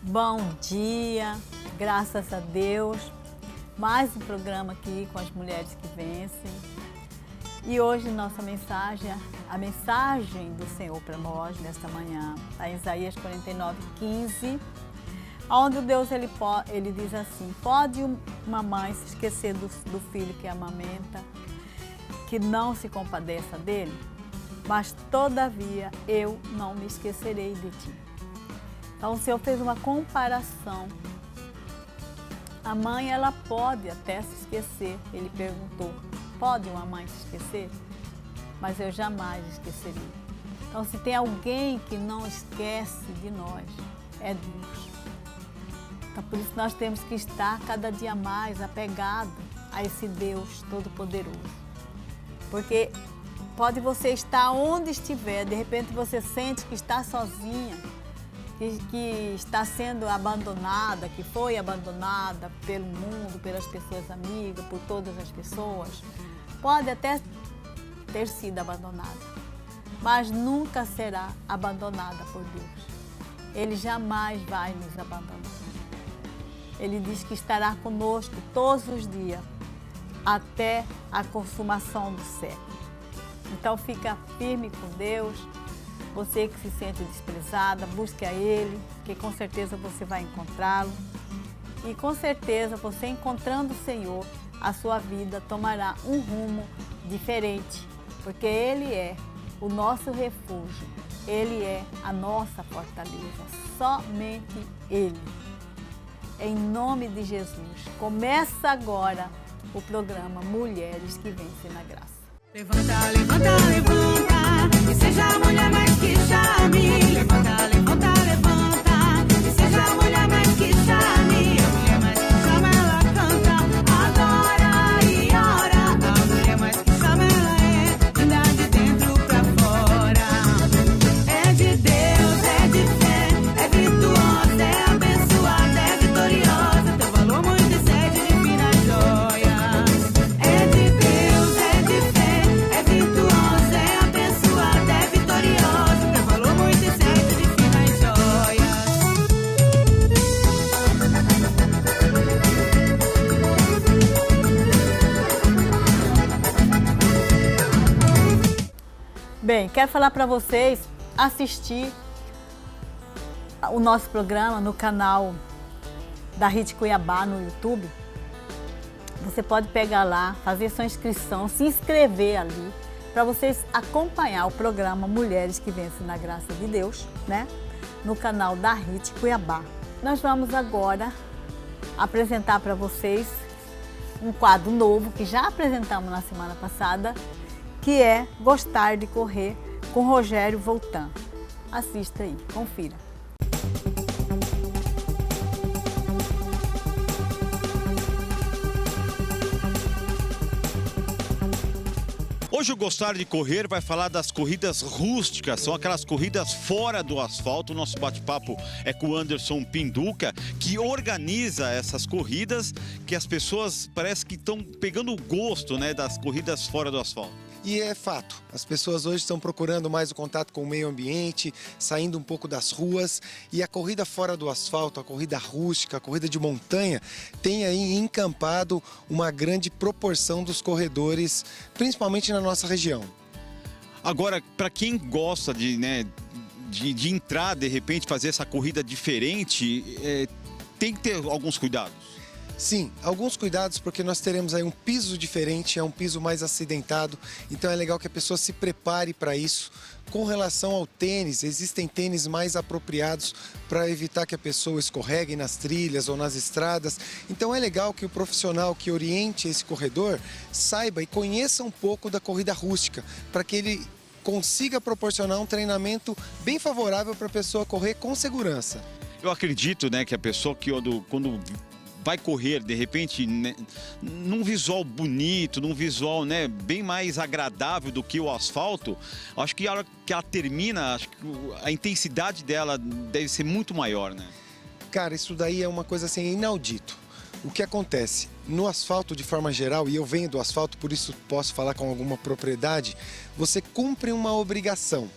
Bom dia, graças a Deus. Mais um programa aqui com as mulheres que vencem. E hoje nossa mensagem, a mensagem do Senhor para nós nesta manhã, está em Isaías 49:15, onde Deus ele diz assim: pode uma mãe se esquecer do filho que amamenta, que não se compadeça dele? Mas todavia eu não me esquecerei de ti. Então o Senhor fez uma comparação. A mãe, ela pode até se esquecer. Ele perguntou: pode uma mãe se esquecer? Mas eu jamais esquecerei. Então, se tem alguém que não esquece de nós, é Deus. Então, por isso nós temos que estar cada dia mais apegado a esse Deus Todo-Poderoso. Porque pode você estar onde estiver, de repente você sente que está sozinha, que está sendo abandonada, que foi abandonada pelo mundo, pelas pessoas amigas, por todas as pessoas. Pode até ter sido abandonada, mas nunca será abandonada por Deus. Ele jamais vai nos abandonar. Ele diz que estará conosco todos os dias, até a consumação do século. Então fica firme com Deus. Você que se sente desprezada, busque a Ele, que com certeza você vai encontrá-lo. E com certeza você encontrando o Senhor, a sua vida tomará um rumo diferente, porque Ele é o nosso refúgio, Ele é a nossa fortaleza, somente Ele. Em nome de Jesus, começa agora o programa Mulheres que Vencem na Graça. Levanta, levanta, levanta, e seja a mulher mais que chame. Levanta, levanta, levanta, e seja a mulher mais que chame. A mulher mais que chama, ela canta, adora e ora. A mulher mais que chama, ela é linda de dentro pra fora. É de Deus, é de fé, é virtuosa, é abençoada, é vitoriosa. Teu valor muito excede de finas joias. É de Deus, é de fé, é virtuosa, é abençoada, é vitoriosa. Teu valor muito excede de finas joias. Bem, quero falar para vocês assistir o nosso programa no canal da Rede Cuiabá no YouTube. Você pode pegar lá, fazer sua inscrição, se inscrever ali, para vocês acompanhar o programa Mulheres que Vencem na Graça de Deus, né? No canal da Rede Cuiabá. Nós vamos agora apresentar para vocês um quadro novo que já apresentamos na semana passada, que é Gostar de Correr com Rogério Voltan. Assista aí, confira. Hoje o Gostar de Correr vai falar das corridas rústicas, são aquelas corridas fora do asfalto. O nosso bate-papo é com o Anderson Pinduca, que organiza essas corridas, que as pessoas parece que estão pegando o gosto, né, das corridas fora do asfalto. E é fato, as pessoas hoje estão procurando mais o contato com o meio ambiente, saindo um pouco das ruas, e a corrida fora do asfalto, a corrida rústica, a corrida de montanha, tem aí encampado uma grande proporção dos corredores, principalmente na nossa região. Agora, para quem gosta de entrar, de repente, fazer essa corrida diferente, tem que ter alguns cuidados. Sim, alguns cuidados, porque nós teremos aí um piso diferente, é um piso mais acidentado, então é legal que a pessoa se prepare para isso. Com relação ao tênis, existem tênis mais apropriados para evitar que a pessoa escorregue nas trilhas ou nas estradas. Então é legal que o profissional que oriente esse corredor saiba e conheça um pouco da corrida rústica, para que ele consiga proporcionar um treinamento bem favorável para a pessoa correr com segurança. Eu acredito, né, que a pessoa que quando vai correr, de repente, né, num visual bonito, num visual, né, bem mais agradável do que o asfalto, acho que a hora que ela termina, acho que a intensidade dela deve ser muito maior, né? Cara, isso daí é uma coisa assim inaudito. O que acontece? No asfalto, de forma geral, e eu venho do asfalto, por isso posso falar com alguma propriedade, você cumpre uma obrigação.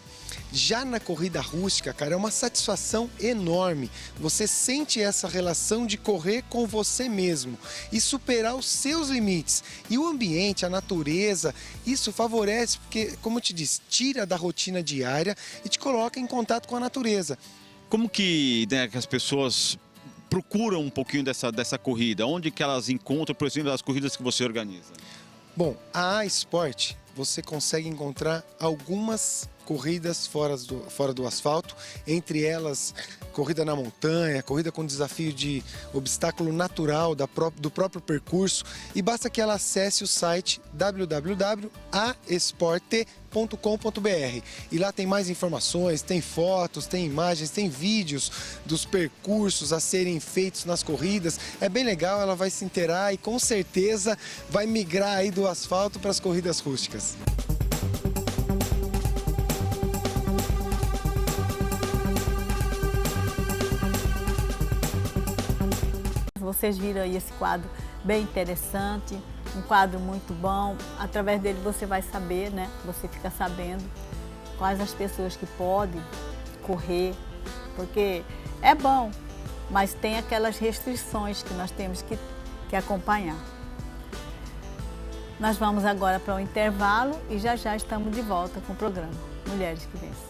Já na corrida rústica, cara, é uma satisfação enorme. Você sente essa relação de correr com você mesmo e superar os seus limites. E o ambiente, a natureza, isso favorece porque, como eu te disse, tira da rotina diária e te coloca em contato com a natureza. Como que, né, que as pessoas procuram um pouquinho dessa corrida? Onde que elas encontram, por exemplo, as corridas que você organiza? Bom, a Sport, você consegue encontrar algumas corridas fora do asfalto, entre elas corrida na montanha, corrida com desafio de obstáculo natural do próprio percurso, e basta que ela acesse o site www.aesporte.com.br e lá tem mais informações, tem fotos, tem imagens, tem vídeos dos percursos a serem feitos nas corridas. É bem legal, ela vai se inteirar e com certeza vai migrar aí do asfalto para as corridas rústicas. Vocês viram aí esse quadro bem interessante, um quadro muito bom. Através dele você vai saber, né? Você fica sabendo quais as pessoas que podem correr, porque é bom, mas tem aquelas restrições que nós temos que acompanhar. Nós vamos agora para o intervalo e já estamos de volta com o programa Mulheres que Vencem.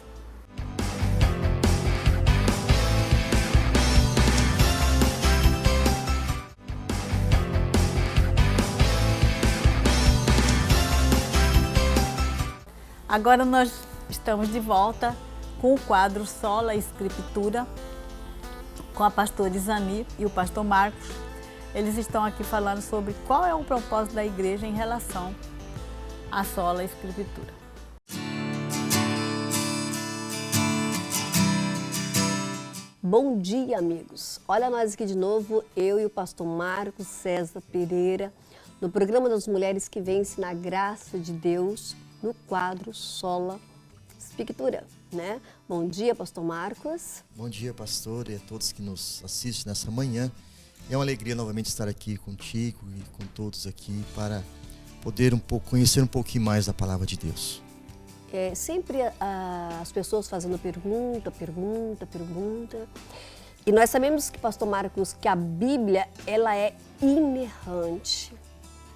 Agora nós estamos de volta com o quadro Sola Escritura, com a pastora Isani e o pastor Marcos. Eles estão aqui falando sobre qual é o propósito da igreja em relação à Sola Escritura. Bom dia, amigos! Olha nós aqui de novo, eu e o pastor Marcos César Pereira, no programa das Mulheres que Vencem na Graça de Deus, no quadro Sola Escritura, né? Bom dia, pastor Marcos. Bom dia, pastor, e a todos que nos assistem nessa manhã. É uma alegria novamente estar aqui contigo e com todos aqui para poder conhecer um pouquinho mais da palavra de Deus. Sempre as pessoas fazendo pergunta. E nós sabemos que, pastor Marcos, que a Bíblia, ela é inerrante,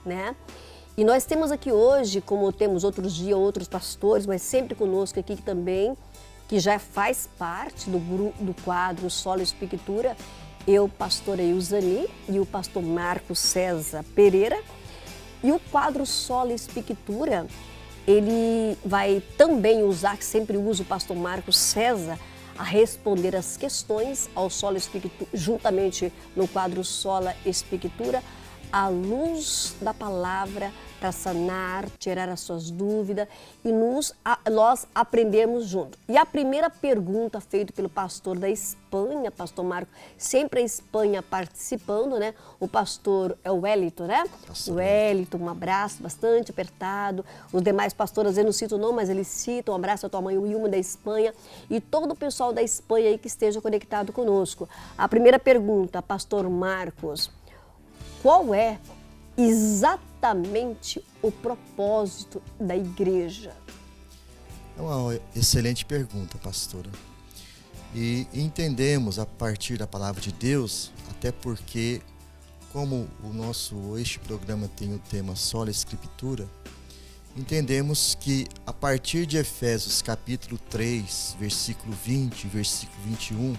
né? E nós temos aqui hoje, como temos outros dias, outros pastores, mas sempre conosco aqui também, que já faz parte do quadro Sola Escritura, eu, pastora Ilzani, e o pastor Marcos César Pereira. E o quadro Sola Escritura, ele vai também usar, que sempre usa o pastor Marcos César, a responder as questões ao Sola Escritura, juntamente no quadro Sola Escritura, à luz da palavra, para sanar, tirar as suas dúvidas e nós aprendemos junto. E a primeira pergunta feita pelo pastor da Espanha, pastor Marco, sempre a Espanha participando, né? O pastor é o Wellington, né? O Wellington, um abraço bastante apertado. Os demais pastores, eu não cito não, mas eles citam, um abraço à tua mãe Wilma da Espanha e todo o pessoal da Espanha aí que esteja conectado conosco. A primeira pergunta, pastor Marcos, qual é exatamente o propósito da igreja? É uma excelente pergunta, pastora. E entendemos a partir da palavra de Deus, até porque, como este programa tem o tema Sola Escritura, entendemos que a partir de Efésios capítulo 3, versículo 20, versículo 21,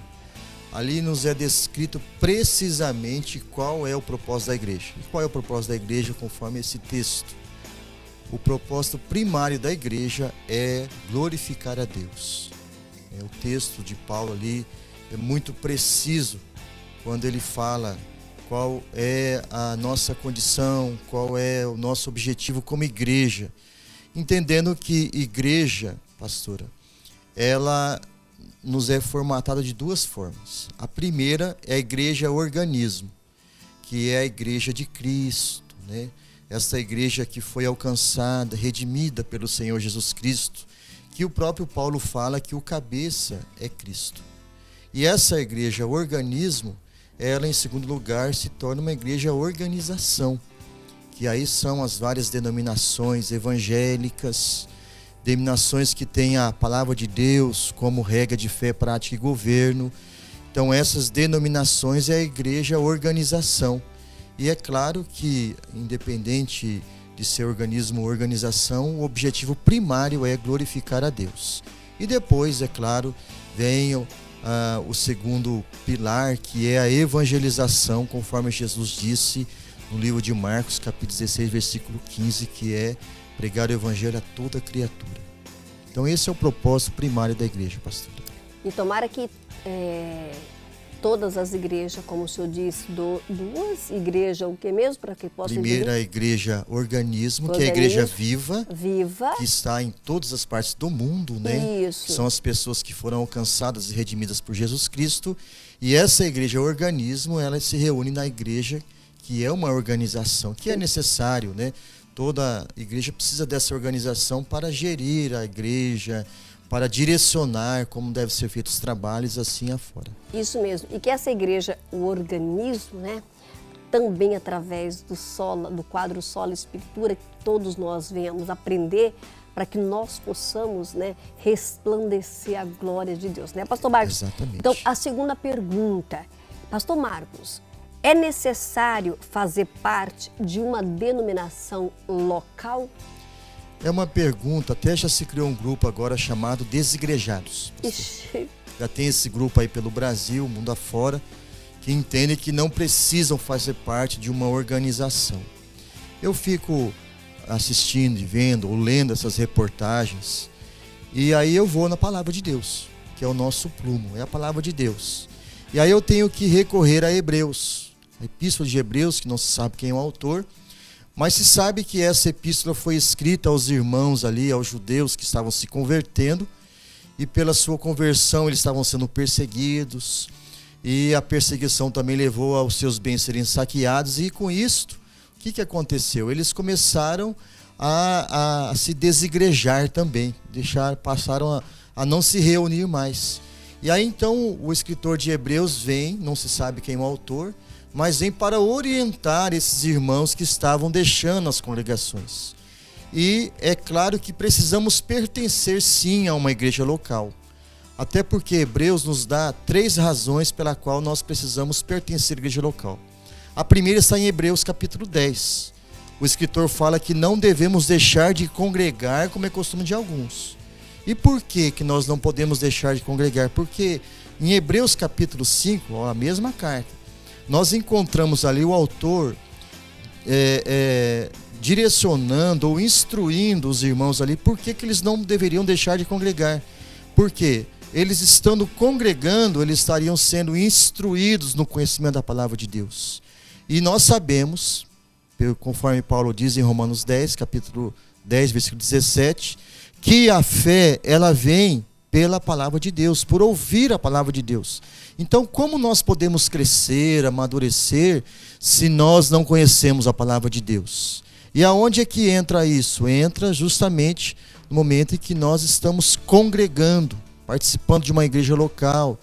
ali nos é descrito precisamente qual é o propósito da igreja. E qual é o propósito da igreja conforme esse texto? O propósito primário da igreja é glorificar a Deus. O texto de Paulo ali é muito preciso quando ele fala qual é a nossa condição, qual é o nosso objetivo como igreja. Entendendo que igreja, pastora, ela nos é formatada de duas formas. A primeira é a igreja organismo, que é a igreja de Cristo, né? Essa igreja que foi alcançada, redimida pelo Senhor Jesus Cristo, que o próprio Paulo fala que o cabeça é Cristo. E essa igreja organismo, ela em segundo lugar se torna uma igreja organização, que aí são as várias denominações evangélicas, denominações que têm a palavra de Deus como regra de fé, prática e governo. Então essas denominações é a igreja organização. E é claro que, independente de ser organismo ou organização, o objetivo primário é glorificar a Deus. E depois, é claro, vem o segundo pilar, que é a evangelização, conforme Jesus disse no livro de Marcos, capítulo 16, versículo 15, que é pregar o evangelho a toda criatura. Então esse é o propósito primário da igreja, pastor. E tomara que todas as igrejas, como o senhor disse, duas igrejas, o que mesmo para que possa Primeira a igreja organismo, que é a igreja viva, que está em todas as partes do mundo, né? Isso. São as pessoas que foram alcançadas e redimidas por Jesus Cristo. E essa igreja organismo, ela se reúne na igreja, que é uma organização, que é necessário, né? Toda igreja precisa dessa organização para gerir a igreja, para direcionar como devem ser feitos os trabalhos assim afora. Isso mesmo. E que essa igreja, o organismo, né, também através do quadro Sola Escritura, que todos nós venhamos aprender para que nós possamos, né, resplandecer a glória de Deus, né, Pastor Marcos? Exatamente. Então, a segunda pergunta, Pastor Marcos, é necessário fazer parte de uma denominação local? É uma pergunta, até já se criou um grupo agora chamado Desigrejados. Ixi. Já tem esse grupo aí pelo Brasil, mundo afora, que entendem que não precisam fazer parte de uma organização. Eu fico assistindo e vendo ou lendo essas reportagens, e aí eu vou na palavra de Deus, que é o nosso plumo, é a palavra de Deus. E aí eu tenho que recorrer a Hebreus, a epístola de Hebreus, que não se sabe quem é o autor, mas se sabe que essa epístola foi escrita aos irmãos ali, aos judeus que estavam se convertendo, e pela sua conversão eles estavam sendo perseguidos, e a perseguição também levou aos seus bens serem saqueados, e com isto, o que aconteceu? Eles começaram a se desigrejar também, passaram a não se reunir mais. E aí então o escritor de Hebreus vem, não se sabe quem é o autor, mas vem para orientar esses irmãos que estavam deixando as congregações. E é claro que precisamos pertencer sim a uma igreja local. Até porque Hebreus nos dá 3 razões pela qual nós precisamos pertencer à igreja local. A primeira está em Hebreus capítulo 10. O escritor fala que não devemos deixar de congregar como é costume de alguns. E por que nós não podemos deixar de congregar? Porque em Hebreus capítulo 5, a mesma carta, nós encontramos ali o autor direcionando ou instruindo os irmãos ali por que eles não deveriam deixar de congregar. Porque eles estando congregando, eles estariam sendo instruídos no conhecimento da palavra de Deus. E nós sabemos, conforme Paulo diz em Romanos 10, capítulo 10, versículo 17, que a fé, ela vem pela palavra de Deus, por ouvir a palavra de Deus. Então, como nós podemos crescer, amadurecer, se nós não conhecemos a palavra de Deus? E aonde é que entra isso? Entra justamente no momento em que nós estamos congregando, participando de uma igreja local,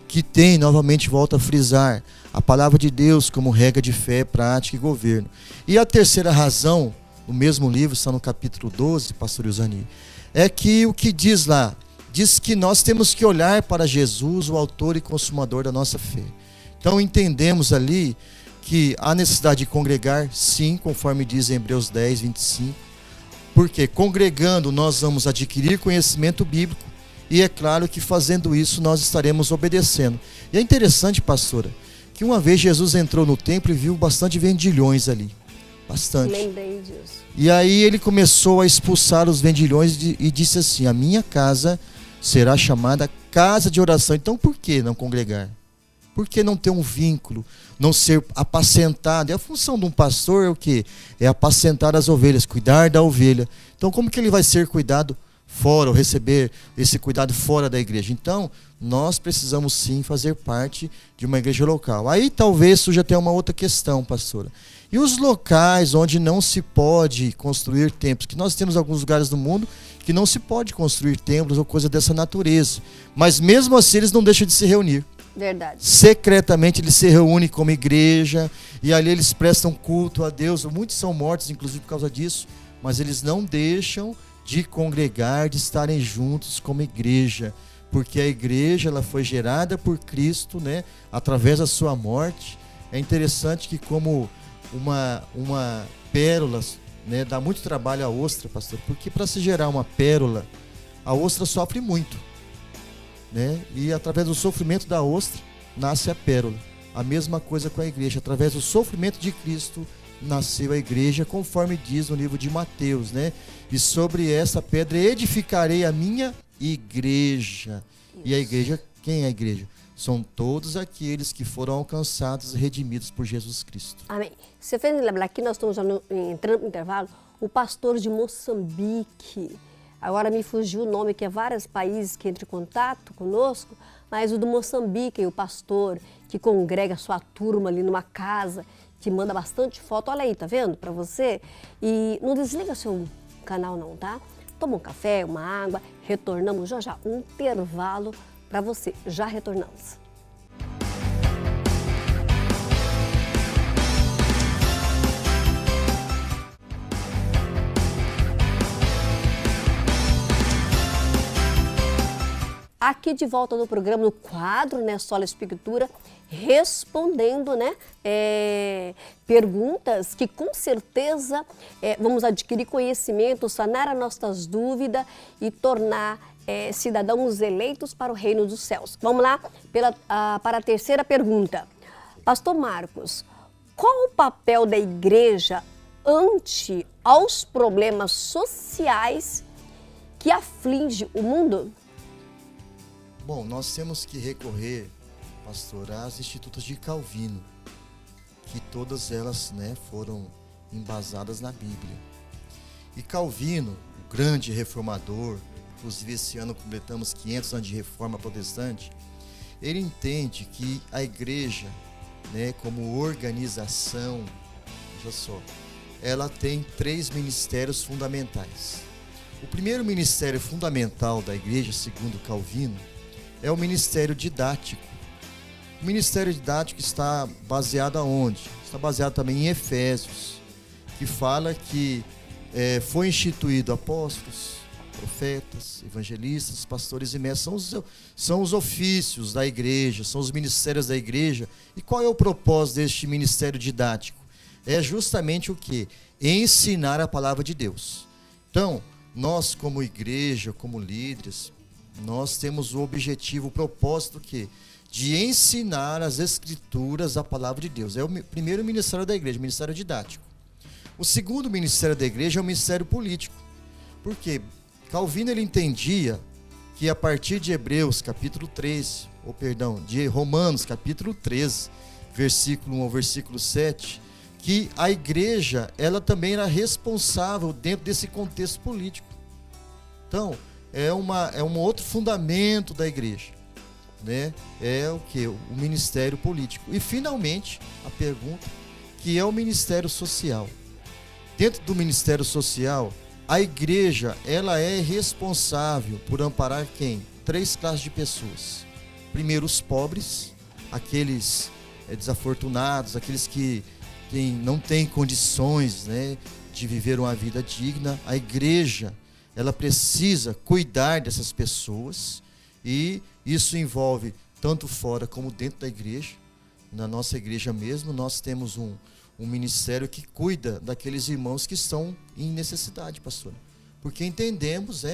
que tem, novamente volto a frisar, a palavra de Deus como regra de fé, prática e governo. E a terceira razão, no mesmo livro, está no capítulo 12, pastor Ilzani, é que o que diz lá, diz que nós temos que olhar para Jesus, o autor e consumador da nossa fé. Então entendemos ali que há necessidade de congregar, sim, conforme diz em Hebreus 10, 25, porque congregando nós vamos adquirir conhecimento bíblico, e é claro que fazendo isso nós estaremos obedecendo. E é interessante, pastora, que uma vez Jesus entrou no templo e viu bastante vendilhões ali, bastante. Lembrei disso. E aí ele começou a expulsar os vendilhões e disse assim, a minha casa será chamada casa de oração. Então por que não congregar? Por que não ter um vínculo? Não ser apacentado? E a função de um pastor é o quê? É apacentar as ovelhas, cuidar da ovelha. Então como que ele vai ser cuidado fora, ou receber esse cuidado fora da igreja? Então nós precisamos sim fazer parte de uma igreja local. Aí talvez surja até uma outra questão, pastora. E os locais onde não se pode construir templos? Que nós temos alguns lugares do mundo que não se pode construir templos ou coisa dessa natureza. Mas mesmo assim eles não deixam de se reunir. Verdade. Secretamente eles se reúnem como igreja e ali eles prestam culto a Deus. Muitos são mortos, inclusive, por causa disso. Mas eles não deixam de congregar, de estarem juntos como igreja, porque a igreja ela foi gerada por Cristo, né, através da sua morte. É interessante que como uma pérola, né, dá muito trabalho à ostra, pastor, porque para se gerar uma pérola, a ostra sofre muito, né, e através do sofrimento da ostra nasce a pérola. A mesma coisa com a igreja, através do sofrimento de Cristo nasceu a igreja, conforme diz no livro de Mateus, né? E sobre essa pedra edificarei a minha igreja. E a igreja, quem é a igreja? São todos aqueles que foram alcançados e redimidos por Jesus Cristo. Amém. Você fez me lembrar que nós estamos já entrando no intervalo, o pastor de Moçambique. Agora me fugiu o nome, que é vários países que entram em contato conosco, mas o do Moçambique, o pastor que congrega a sua turma ali numa casa, que manda bastante foto. Olha aí, tá vendo? Para você. E não desliga seu canal não, tá? Toma um café, uma água, retornamos já. Um intervalo para você. Já retornamos. Aqui de volta no programa, no quadro, né, Sola Escritura, respondendo, né, perguntas que com certeza vamos adquirir conhecimento, sanar as nossas dúvidas e tornar cidadãos eleitos para o reino dos céus. Vamos lá para a terceira pergunta. Pastor Marcos, qual o papel da igreja ante aos problemas sociais que afligem o mundo? Bom, nós temos que recorrer, pastor, às institutas de Calvino, que todas elas, né, foram embasadas na Bíblia. E Calvino, o grande reformador, inclusive esse ano completamos 500 anos de reforma protestante, ele entende que a igreja, né, como organização, veja só, ela tem 3 ministérios fundamentais. O primeiro ministério fundamental da igreja, segundo Calvino, é o ministério didático. O ministério didático está baseado aonde? Está baseado também em Efésios, que fala que foi instituído apóstolos, profetas, evangelistas, pastores e mestres. São os ofícios da igreja, são os ministérios da igreja. E qual é o propósito deste ministério didático? É justamente o quê? Ensinar a palavra de Deus. Então, nós como igreja, como líderes, nós temos o objetivo, o propósito que de ensinar as escrituras, a palavra de Deus. É o primeiro ministério da igreja, o ministério didático. O segundo ministério da igreja é o ministério político. Por quê? Calvino ele entendia que a partir de Hebreus capítulo 3, de Romanos capítulo 13, versículo 1 ao versículo 7, que a igreja ela também era responsável dentro desse contexto político. Então, é um outro fundamento da igreja, né? É o que? O ministério político. E finalmente, a pergunta, que é o ministério social. Dentro do ministério social, a igreja, ela é responsável por amparar quem? 3 classes de pessoas. Primeiro, os pobres, aqueles desafortunados, aqueles que não têm condições, né, de viver uma vida digna. A igreja, ela precisa cuidar dessas pessoas, e isso envolve tanto fora como dentro da igreja. Na nossa igreja mesmo, nós temos um ministério que cuida daqueles irmãos que estão em necessidade, pastor. Porque entendemos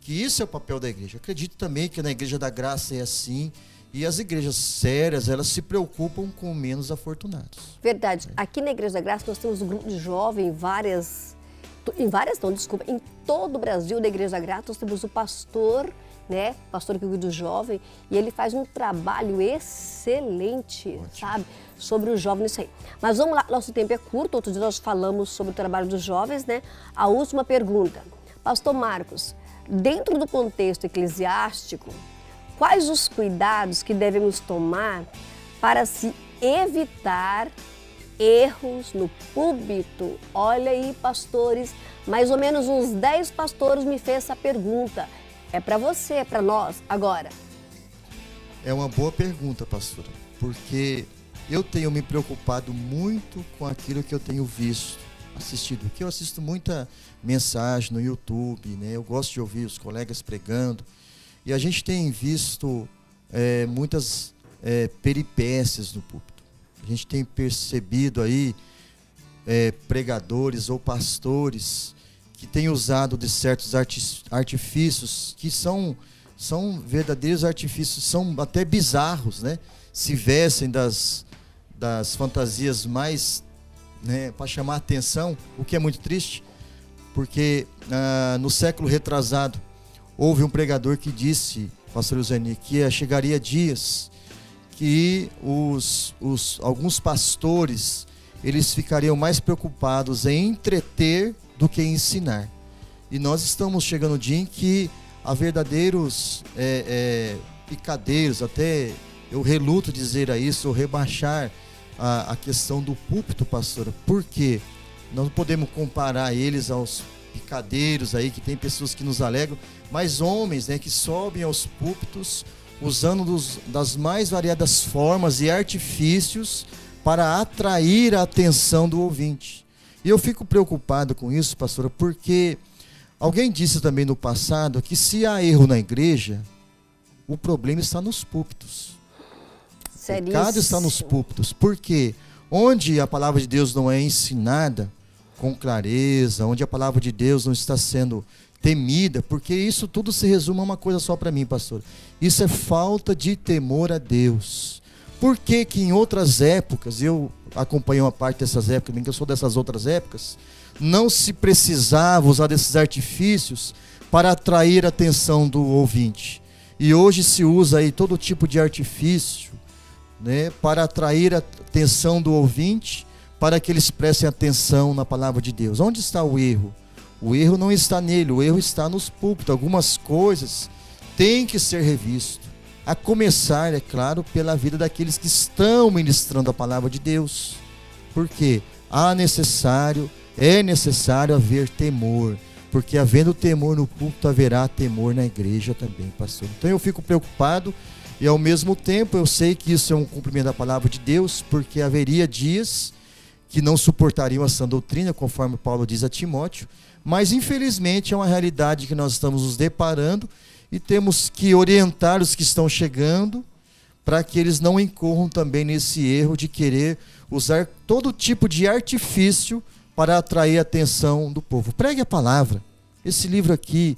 que isso é o papel da igreja. Acredito também que na Igreja da Graça é assim, e as igrejas sérias, elas se preocupam com menos afortunados. Verdade. Aqui na Igreja da Graça nós temos um grupo de jovens, em todo o Brasil, da Igreja da Graça, nós temos o pastor, né? Pastor que cuida do jovem, e ele faz um trabalho excelente, ótimo, sabe? Sobre o jovem nisso aí. Mas vamos lá, nosso tempo é curto, outro dia nós falamos sobre o trabalho dos jovens, né? A última pergunta. Pastor Marcos, dentro do contexto eclesiástico, quais os cuidados que devemos tomar para se evitar erros no púlpito? Olha aí, pastores, mais ou menos uns 10 pastores me fez essa pergunta. É para você, é para nós, agora. É uma boa pergunta, pastora, porque eu tenho me preocupado muito com aquilo que eu tenho visto assistido, porque eu assisto muita mensagem no YouTube, né? Eu gosto de ouvir os colegas pregando, e a gente tem visto muitas peripécias no púlpito. A gente tem percebido aí pregadores ou pastores que têm usado de certos artifícios que são verdadeiros artifícios, são até bizarros, né? Se vestem das fantasias mais, né, para chamar a atenção, o que é muito triste, porque no século retrasado houve um pregador que disse, pastor Euseni, que chegaria dias que alguns pastores eles ficariam mais preocupados em entreter do que em ensinar. E nós estamos chegando no dia em que há verdadeiros picadeiros, até eu reluto dizer isso, ou rebaixar a questão do púlpito, pastora, porque nós não podemos comparar eles aos picadeiros aí, que tem pessoas que nos alegam, mas homens, né, que sobem aos púlpitos usando das mais variadas formas e artifícios para atrair a atenção do ouvinte. E eu fico preocupado com isso, pastora, porque alguém disse também no passado que se há erro na igreja, o problema está nos púlpitos. O pecado está nos púlpitos, porque onde a palavra de Deus não é ensinada com clareza, onde a palavra de Deus não está sendo temida, porque isso tudo se resume a uma coisa só para mim, pastor. Isso é falta de temor a Deus. Por que que em outras épocas, eu acompanhei uma parte dessas épocas, que eu sou dessas outras épocas, não se precisava usar desses artifícios para atrair a atenção do ouvinte. E hoje se usa aí todo tipo de artifício, né, para atrair a atenção do ouvinte, para que eles prestem atenção na palavra de Deus. Onde está o erro? O erro não está nele, o erro está nos púlpitos. Algumas coisas têm que ser revistas. A começar, é claro, pela vida daqueles que estão ministrando a palavra de Deus. Porque é necessário haver temor. Porque havendo temor no púlpito, haverá temor na igreja também, pastor. Então eu fico preocupado e ao mesmo tempo eu sei que isso é um cumprimento da palavra de Deus, porque haveria dias que não suportariam a sã doutrina, conforme Paulo diz a Timóteo, mas infelizmente é uma realidade que nós estamos nos deparando e temos que orientar os que estão chegando para que eles não incorram também nesse erro de querer usar todo tipo de artifício para atrair a atenção do povo. Pregue a palavra. Esse livro aqui,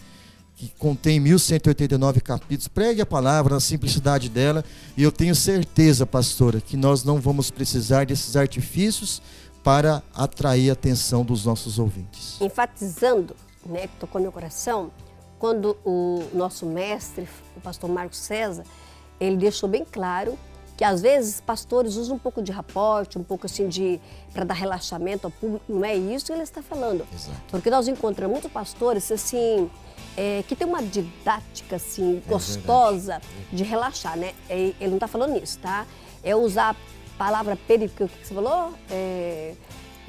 que contém 1189 capítulos, pregue a palavra na simplicidade dela, e eu tenho certeza, pastora, que nós não vamos precisar desses artifícios para atrair a atenção dos nossos ouvintes. Enfatizando, né, que tocou no meu coração, quando o nosso mestre, o pastor Marcos César, ele deixou bem claro que às vezes pastores usam um pouco de raporte, um pouco assim para dar relaxamento ao público. Não é isso que ele está falando. Exato. Porque nós encontramos muitos pastores assim, que tem uma didática assim, gostosa de relaxar, né? Ele não está falando isso, tá? É usar a palavra peripécia, o que você falou?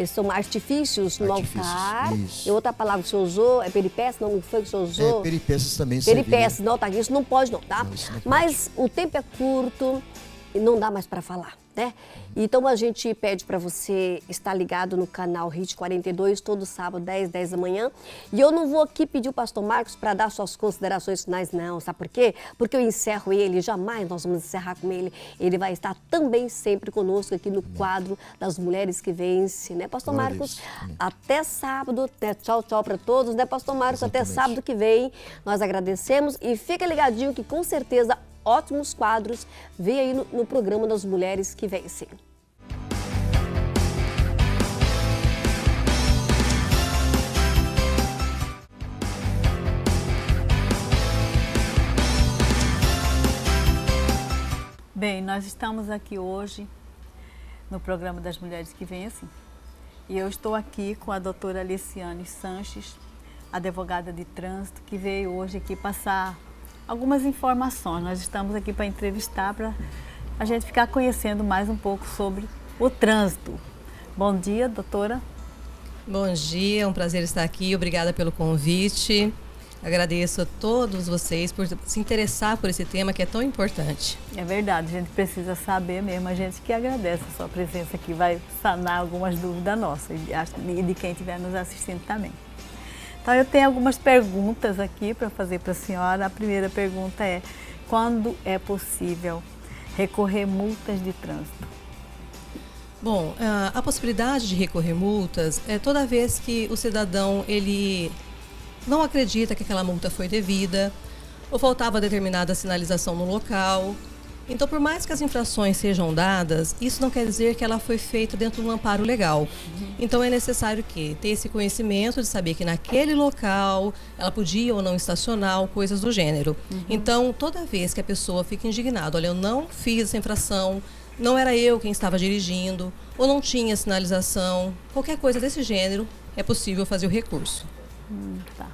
São artifícios no altar. Isso. E outra palavra que você usou é peripécia, não foi que você usou? Peripécias também. Peripécias, não, tá? Isso não pode não, tá? Não, não mas o tempo é curto e não dá mais para falar, né? Então a gente pede para você estar ligado no canal Hit 42 todo sábado 10 da manhã. E eu não vou aqui pedir o pastor Marcos para dar suas considerações finais, não, sabe por quê? Porque eu encerro ele, jamais nós vamos encerrar com ele. Ele vai estar também sempre conosco aqui no quadro das Mulheres que Vencem, né, pastor Marcos? Até sábado, tchau para todos, né, pastor Marcos? Exatamente. Até sábado que vem, nós agradecemos e fica ligadinho que com certeza ótimos quadros vem aí no programa das Mulheres que Vencem. Bem, nós estamos aqui hoje no programa das Mulheres que Vencem e eu estou aqui com a doutora Aliciane Sanches, advogada de trânsito, que veio hoje aqui passar algumas informações. Nós estamos aqui para entrevistar, para a gente ficar conhecendo mais um pouco sobre o trânsito. Bom dia, doutora. Bom dia, é um prazer estar aqui, obrigada pelo convite. Agradeço a todos vocês por se interessar por esse tema que é tão importante. É verdade, a gente precisa saber mesmo, a gente que agradece a sua presença aqui, vai sanar algumas dúvidas nossas e de quem estiver nos assistindo também. Então eu tenho algumas perguntas aqui para fazer para a senhora. A primeira pergunta é: quando é possível recorrer multas de trânsito? Bom, a possibilidade de recorrer multas é toda vez que o cidadão ele não acredita que aquela multa foi devida ou faltava determinada sinalização no local. Então, por mais que as infrações sejam dadas, isso não quer dizer que ela foi feita dentro de um amparo legal. Então, é necessário ter esse conhecimento de saber que naquele local ela podia ou não estacionar ou coisas do gênero. Então, toda vez que a pessoa fica indignada, olha, eu não fiz essa infração, não era eu quem estava dirigindo, ou não tinha sinalização, qualquer coisa desse gênero, é possível fazer o recurso. Tá.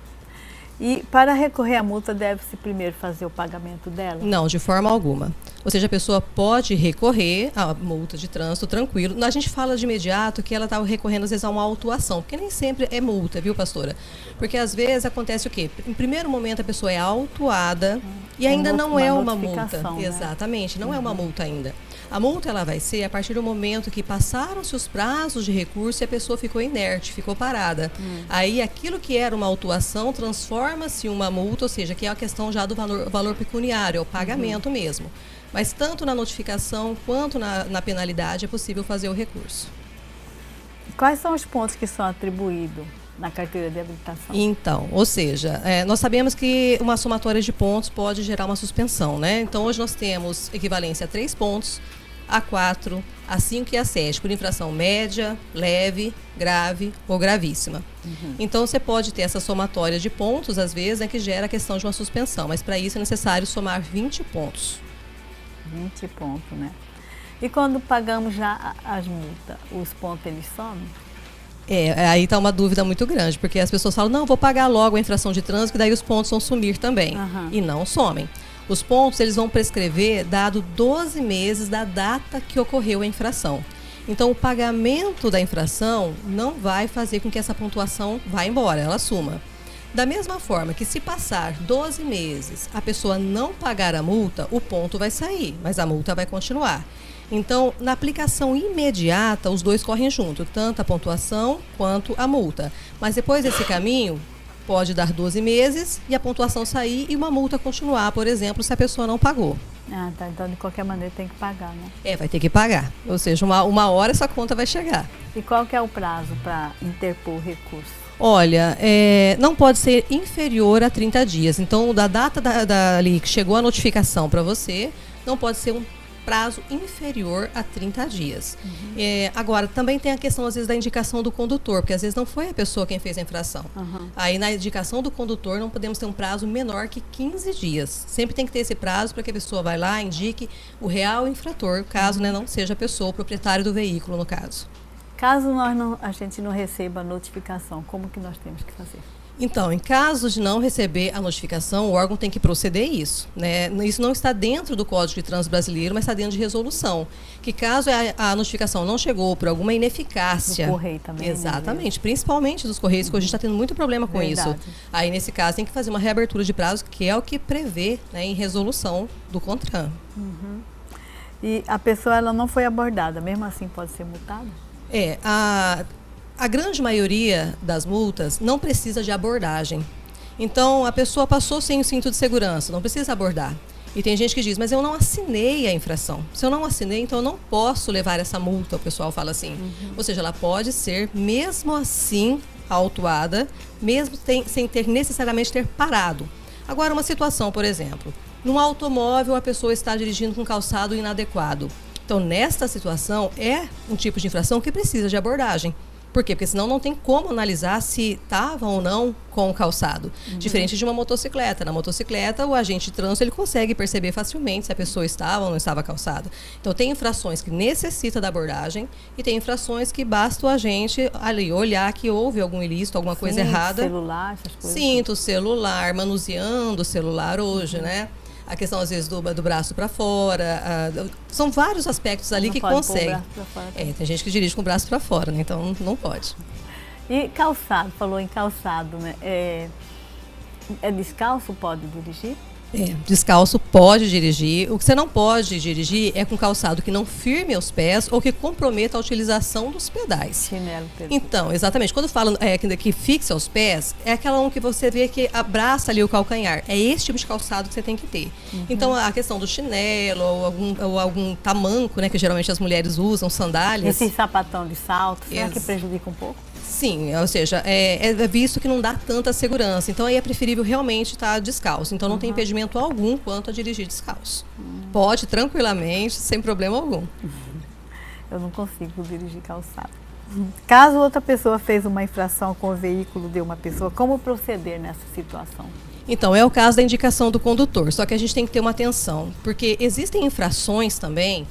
E para recorrer à multa, deve-se primeiro fazer o pagamento dela? Não, de forma alguma. Ou seja, a pessoa pode recorrer à multa de trânsito tranquilo. A gente fala de imediato que ela está recorrendo, às vezes, a uma autuação, porque nem sempre é multa, viu, pastora? Porque, às vezes, acontece o quê? Em primeiro momento, a pessoa é autuada e ainda não é uma multa. Né? Exatamente, não é uma multa ainda. A multa ela vai ser a partir do momento que passaram-se os prazos de recurso e a pessoa ficou inerte, ficou parada. Aí aquilo que era uma autuação transforma-se em uma multa, ou seja, que é a questão já do valor pecuniário, é o pagamento mesmo. Mas tanto na notificação quanto na penalidade é possível fazer o recurso. Quais são os pontos que são atribuídos na carteira de habilitação? Então, ou seja, nós sabemos que uma somatória de pontos pode gerar uma suspensão, né? Então, hoje nós temos equivalência a 3 pontos, a 4, a 5 e a 7, por infração média, leve, grave ou gravíssima. Então, você pode ter essa somatória de pontos, às vezes, que gera a questão de uma suspensão, mas para isso é necessário somar 20 pontos. 20 pontos, né? E quando pagamos já as multas, os pontos eles somem? Aí está uma dúvida muito grande, porque as pessoas falam, não, vou pagar logo a infração de trânsito, que daí os pontos vão sumir também. E não somem. Os pontos eles vão prescrever dado 12 meses da data que ocorreu a infração. Então, o pagamento da infração não vai fazer com que essa pontuação vá embora, ela suma. Da mesma forma que se passar 12 meses, a pessoa não pagar a multa, o ponto vai sair, mas a multa vai continuar. Então, na aplicação imediata, os dois correm junto, tanto a pontuação quanto a multa. Mas depois desse caminho, pode dar 12 meses e a pontuação sair e uma multa continuar, por exemplo, se a pessoa não pagou. Ah, tá. Então, de qualquer maneira, tem que pagar, né? Vai ter que pagar. Ou seja, uma hora essa conta vai chegar. E qual que é o prazo para interpor o recurso? Olha, não pode ser inferior a 30 dias. Então, da data ali que chegou a notificação para você, não pode ser um prazo inferior a 30 dias. Agora, também tem a questão, às vezes, da indicação do condutor, porque às vezes não foi a pessoa quem fez a infração. Aí, na indicação do condutor, não podemos ter um prazo menor que 15 dias. Sempre tem que ter esse prazo para que a pessoa vá lá, indique o real infrator, caso não seja a pessoa, o proprietário do veículo, no caso. Caso a gente não receba a notificação, como que nós temos que fazer? Então, em caso de não receber a notificação, o órgão tem que proceder isso, né? Isso não está dentro do Código de Trânsito Brasileiro, mas está dentro de resolução. Que caso a notificação não chegou por alguma ineficácia... Do Correio também. Exatamente, principalmente dos Correios, que hoje a gente está tendo muito problema com isso. Aí, nesse caso, tem que fazer uma reabertura de prazo, que é o que prevê, né, em resolução do CONTRAN. E a pessoa ela não foi abordada, mesmo assim pode ser multada? A grande maioria das multas não precisa de abordagem. Então, a pessoa passou sem o cinto de segurança, não precisa abordar. E tem gente que diz, mas eu não assinei a infração. Se eu não assinei, então eu não posso levar essa multa, o pessoal fala assim. Ou seja, ela pode ser, mesmo assim, autuada, mesmo sem ter necessariamente ter parado. Agora, uma situação, por exemplo, num automóvel a pessoa está dirigindo com calçado inadequado. Então, nesta situação, é um tipo de infração que precisa de abordagem. Por quê? Porque senão não tem como analisar se estava ou não com o calçado. Diferente de uma motocicleta. Na motocicleta, o agente de trânsito ele consegue perceber facilmente se a pessoa estava ou não estava calçada. Então, tem infrações que necessitam da abordagem e tem infrações que basta o agente ali olhar que houve algum ilícito, alguma coisa errada. Celular, essas coisas. Cinto, celular, manuseando o celular hoje, né? A questão, às vezes, do braço para fora. São vários aspectos ali que conseguem. Tem gente que dirige com o braço para fora, né? Então não pode. E calçado, falou em calçado, né? É descalço, pode dirigir? Descalço pode dirigir. O que você não pode dirigir é com calçado que não firme os pés ou que comprometa a utilização dos pedais. Chinelo, Então, exatamente. Quando falam que fixa os pés, é aquela um que você vê que abraça ali o calcanhar. É esse tipo de calçado que você tem que ter. Então, a questão do chinelo ou algum tamanco, né, que geralmente as mulheres usam, sandálias. Esse sapatão de salto, será que prejudica um pouco? Sim, ou seja, é visto que não dá tanta segurança. Então, aí é preferível realmente estar descalço. Então, não tem impedimento algum quanto a dirigir descalço. Pode, tranquilamente, sem problema algum. Eu não consigo dirigir calçado. Caso outra pessoa fez uma infração com o veículo de uma pessoa, como proceder nessa situação? Então, é o caso da indicação do condutor. Só que a gente tem que ter uma atenção, porque existem infrações também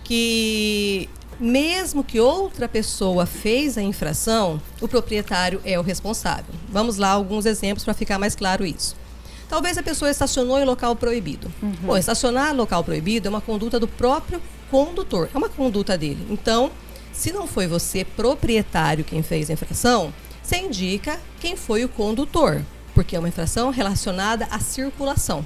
que, mesmo que outra pessoa fez a infração, o proprietário é o responsável. Vamos lá, alguns exemplos para ficar mais claro isso. Talvez a pessoa estacionou em local proibido. Bom, estacionar em local proibido é uma conduta do próprio condutor, é uma conduta dele. Então, se não foi você, proprietário, quem fez a infração, você indica quem foi o condutor, porque é uma infração relacionada à circulação.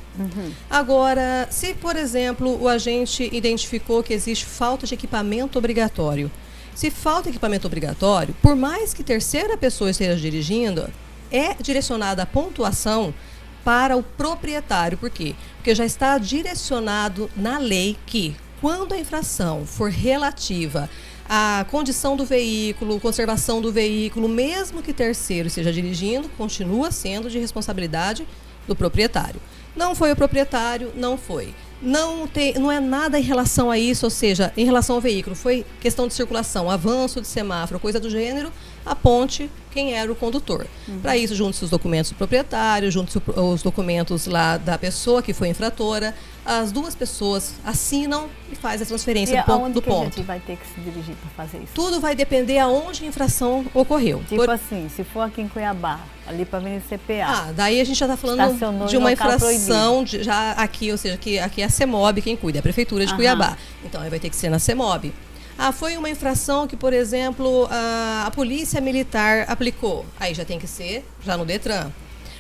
Agora, se, por exemplo, o agente identificou que existe falta de equipamento obrigatório, se falta equipamento obrigatório, por mais que terceira pessoa esteja dirigindo, é direcionada a pontuação para o proprietário. Por quê? Porque já está direcionado na lei que, quando a infração for relativa à condição do veículo, conservação do veículo, mesmo que terceiro esteja dirigindo, continua sendo de responsabilidade do proprietário. Não foi o proprietário, não foi. Não é nada em relação a isso, ou seja, em relação ao veículo, foi questão de circulação, avanço de semáforo, coisa do gênero, aponte quem era o condutor. Para isso, junte-se os documentos do proprietário, junte-se os documentos lá da pessoa que foi infratora, as duas pessoas assinam e faz a transferência do ponto. A gente vai ter que se dirigir para fazer isso? Tudo vai depender aonde a infração ocorreu. Tipo assim, se for aqui em Cuiabá, ali para Avenida CPA. Daí a gente já está falando de uma infração, já aqui, ou seja, que aqui é a CEMOB quem cuida, é a Prefeitura de Cuiabá. Então aí vai ter que ser na CEMOB. Foi uma infração que, por exemplo, a Polícia Militar aplicou. Aí já tem que ser já no DETRAN.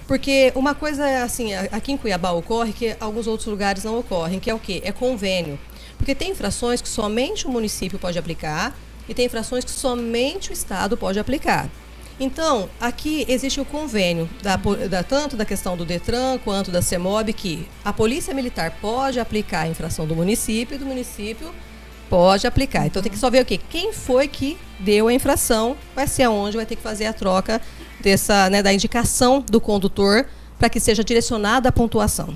Porque uma coisa, assim, aqui em Cuiabá ocorre que alguns outros lugares não ocorrem, que é o quê? É convênio. Porque tem infrações que somente o município pode aplicar e tem infrações que somente o Estado pode aplicar. Então, aqui existe o convênio, tanto da questão do DETRAN quanto da CEMOB, que a Polícia Militar pode aplicar a infração do município e do município pode aplicar. Então tem que só ver o quê? Quem foi que deu a infração, vai ser aonde vai ter que fazer a troca da indicação do condutor para que seja direcionada a pontuação.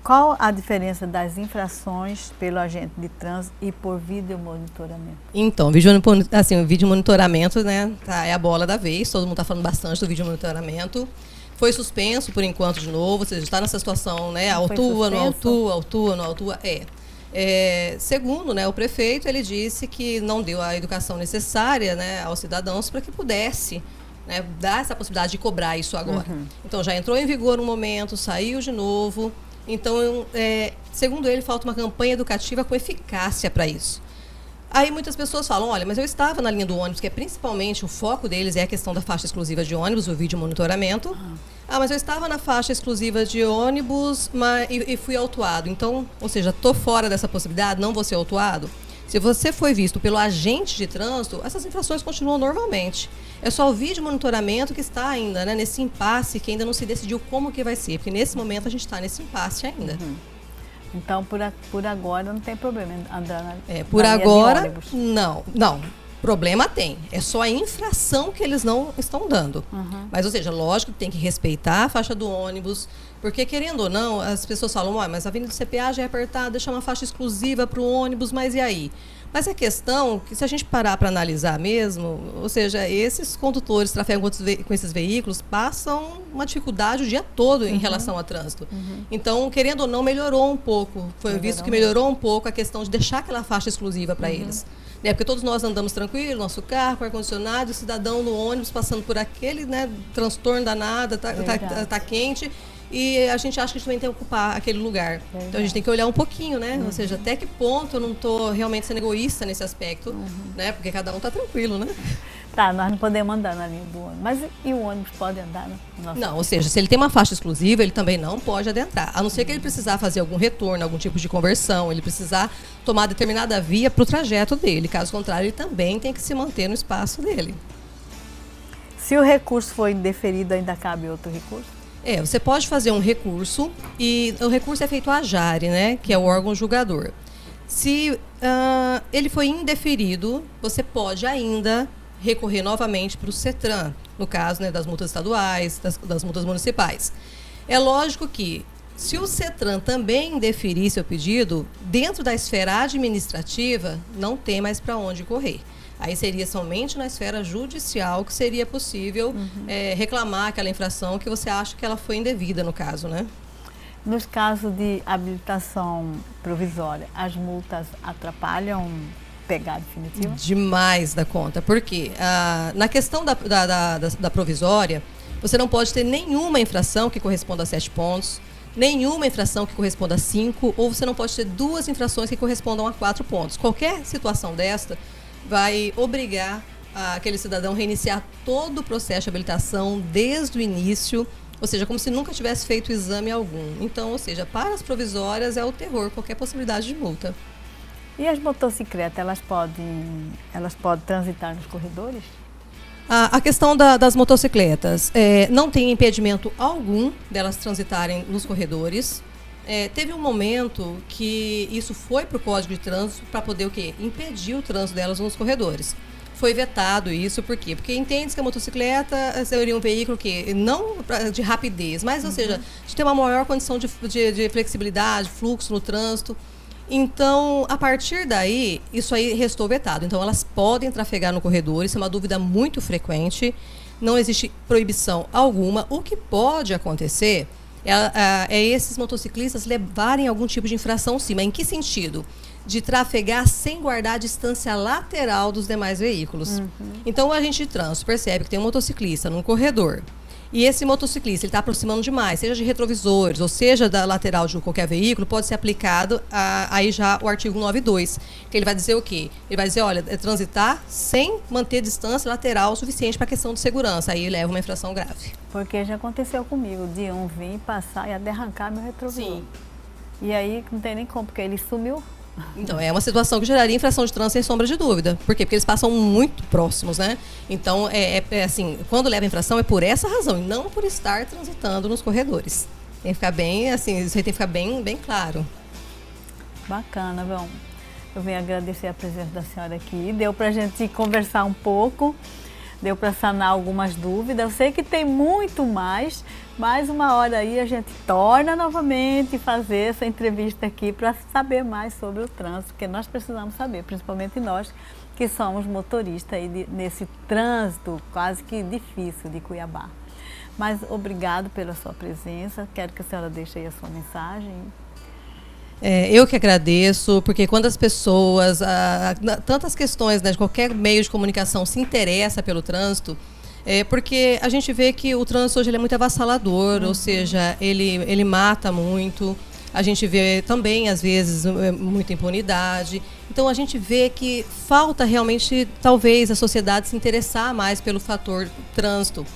Qual a diferença das infrações pelo agente de trânsito e por vídeo monitoramento? Então, o vídeo monitoramento, né, é a bola da vez, todo mundo está falando bastante do vídeo monitoramento. Foi suspenso por enquanto de novo, ou seja, está nessa situação, né, autua, não autua. Segundo, né, o prefeito, ele disse que não deu a educação necessária, né, aos cidadãos para que pudesse, né, dar essa possibilidade de cobrar isso agora. Então já entrou em vigor um momento, saiu de novo. Então, segundo ele, falta uma campanha educativa com eficácia para isso. Aí muitas pessoas falam, olha, mas eu estava na linha do ônibus, que é principalmente o foco deles é a questão da faixa exclusiva de ônibus, o vídeo monitoramento. Mas eu estava na faixa exclusiva de ônibus e fui autuado. Então, ou seja, estou fora dessa possibilidade, não vou ser autuado. Se você foi visto pelo agente de trânsito, essas infrações continuam normalmente. É só o vídeo monitoramento que está ainda, né, nesse impasse, que ainda não se decidiu como que vai ser, porque nesse momento a gente está nesse impasse ainda. Então, por agora não tem problema andar na por linha agora, de ônibus. não. Problema tem. É só a infração que eles não estão dando. Mas, ou seja, lógico que tem que respeitar a faixa do ônibus, porque, querendo ou não, as pessoas falam, mas a Avenida do CPA já é apertada, deixa uma faixa exclusiva para o ônibus, mas e aí? Mas a questão que, se a gente parar para analisar mesmo, ou seja, esses condutores que trafegam com esses veículos passam uma dificuldade o dia todo em relação ao trânsito. Então, querendo ou não, melhorou um pouco. Foi visto que melhorou um pouco a questão de deixar aquela faixa exclusiva para eles. Porque todos nós andamos tranquilo, nosso carro, com ar-condicionado, o cidadão no ônibus passando por aquele, né, transtorno danado, tá quente, e a gente acha que a gente também tem que ocupar aquele lugar. Então a gente tem que olhar um pouquinho, né? Ou seja, até que ponto eu não estou realmente sendo egoísta nesse aspecto, né? Porque cada um está tranquilo, né? Tá, nós não podemos andar na linha do ônibus. Mas e o ônibus pode andar na nossa Não, ou seja, se ele tem uma faixa exclusiva, ele também não pode adentrar. A não ser que ele precisar fazer algum retorno, algum tipo de conversão, ele precisar tomar determinada via para o trajeto dele. Caso contrário, ele também tem que se manter no espaço dele. Se o recurso for indeferido, ainda cabe outro recurso? Você pode fazer um recurso e o recurso é feito à JARE, né, que é o órgão julgador. Se ele foi indeferido, você pode ainda recorrer novamente para o CETRAN, no caso, né, das multas estaduais, das multas municipais. É lógico que, se o CETRAN também indeferir seu pedido, dentro da esfera administrativa, não tem mais para onde correr. Aí seria somente na esfera judicial que seria possível reclamar aquela infração que você acha que ela foi indevida, no caso, né? Nos casos de habilitação provisória, as multas atrapalham pegar definitivo? Demais da conta. Porque na questão da provisória, você não pode ter nenhuma infração que corresponda a 7 pontos, nenhuma infração que corresponda a 5, ou você não pode ter 2 infrações que correspondam a 4 pontos. Qualquer situação desta vai obrigar aquele cidadão a reiniciar todo o processo de habilitação desde o início, ou seja, como se nunca tivesse feito exame algum. Então, ou seja, para as provisórias é o terror, qualquer possibilidade de multa. E as motocicletas, elas podem transitar nos corredores? A questão das motocicletas, não tem impedimento algum delas transitarem nos corredores. Teve um momento que isso foi para o Código de Trânsito para poder o quê? Impedir o trânsito delas nos corredores. Foi vetado isso, por quê? Porque entende que a motocicleta seria um veículo que não de rapidez, mas, ou seja, de ter uma maior condição de flexibilidade, fluxo no trânsito. Então, a partir daí, isso aí restou vetado. Então, elas podem trafegar no corredor, isso é uma dúvida muito frequente, não existe proibição alguma. O que pode acontecer é esses motociclistas levarem algum tipo de infração sim. Mas em que sentido? De trafegar sem guardar a distância lateral dos demais veículos. Então, o agente de trânsito percebe que tem um motociclista num corredor, e esse motociclista está aproximando demais, seja de retrovisores, ou seja da lateral de qualquer veículo, pode ser aplicado aí já o artigo 192, que ele vai dizer o quê? Ele vai dizer, olha, transitar sem manter distância lateral suficiente para a questão de segurança, aí leva uma infração grave. Porque já aconteceu comigo, de um vir passar e até arrancar meu retrovisor. Sim. E aí não tem nem como, porque ele sumiu. Então, é uma situação que geraria infração de trânsito sem sombra de dúvida. Por quê? Porque eles passam muito próximos, né? Então, assim, quando leva infração é por essa razão, e não por estar transitando nos corredores. Tem que ficar bem, assim, isso aí tem que ficar bem, bem claro. Bacana, bom. Eu venho agradecer a presença da senhora aqui. Deu pra gente conversar um pouco, deu para sanar algumas dúvidas. Eu sei que tem muito mais uma hora aí a gente torna novamente fazer essa entrevista aqui para saber mais sobre o trânsito, porque nós precisamos saber, principalmente nós que somos motoristas aí nesse trânsito quase que difícil de Cuiabá. Mas obrigado pela sua presença, quero que a senhora deixe aí a sua mensagem. Eu que agradeço, porque quando as pessoas, tantas questões, né, de qualquer meio de comunicação se interessa pelo trânsito, porque a gente vê que o trânsito hoje ele é muito avassalador, ou seja, ele mata muito, a gente vê também, às vezes, muita impunidade. Então, a gente vê que falta realmente, talvez, a sociedade se interessar mais pelo fator trânsito,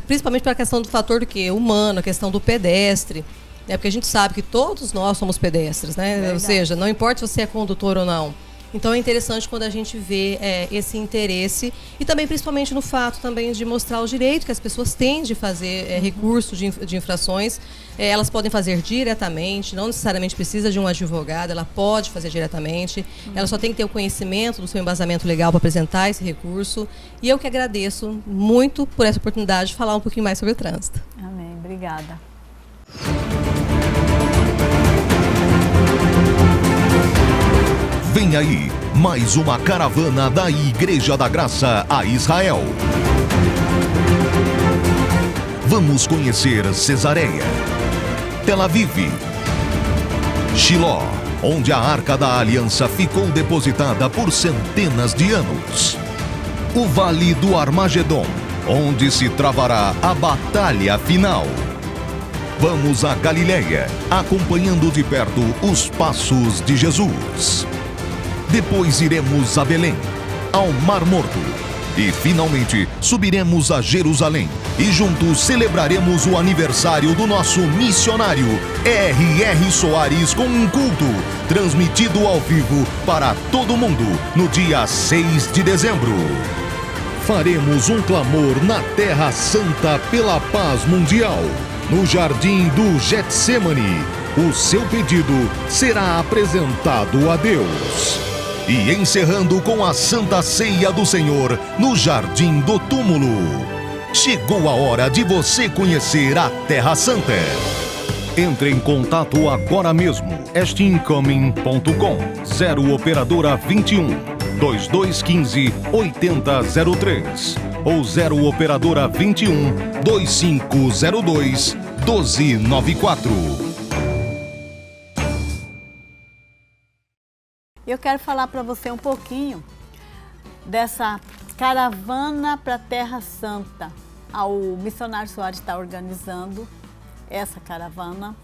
principalmente pela questão do fator do quê? Humano, a questão do pedestre. Porque a gente sabe que todos nós somos pedestres, né? Verdade. Ou seja, não importa se você é condutor ou não. Então é interessante quando a gente vê esse interesse e também principalmente no fato também de mostrar o direito que as pessoas têm de fazer recurso de infrações. Elas podem fazer diretamente, não necessariamente precisa de um advogado, ela pode fazer diretamente. Ela só tem que ter o conhecimento do seu embasamento legal para apresentar esse recurso. E eu que agradeço muito por essa oportunidade de falar um pouquinho mais sobre o trânsito. Amém. Obrigada. Vem aí, mais uma caravana da Igreja da Graça a Israel. Vamos conhecer Cesareia, Tel Aviv, Shiló, onde a Arca da Aliança ficou depositada por centenas de anos. O Vale do Armagedon, onde se travará a batalha final. Vamos a Galileia, acompanhando de perto os passos de Jesus. Depois iremos a Belém, ao Mar Morto, E finalmente subiremos a Jerusalém e juntos celebraremos o aniversário do nosso missionário R.R. Soares com um culto transmitido ao vivo para todo mundo no dia 6 de dezembro. Faremos um clamor na Terra Santa pela paz mundial, no Jardim do Getsemane. O seu pedido será apresentado a Deus. E encerrando com a Santa Ceia do Senhor no Jardim do Túmulo. Chegou a hora de você conhecer a Terra Santa. Entre em contato agora mesmo. estincoming.com 0 operadora 21 2215 8003 ou 0 operadora 21 2502 1294. Eu quero falar para você um pouquinho dessa caravana para a Terra Santa. O missionário Soares está organizando essa caravana.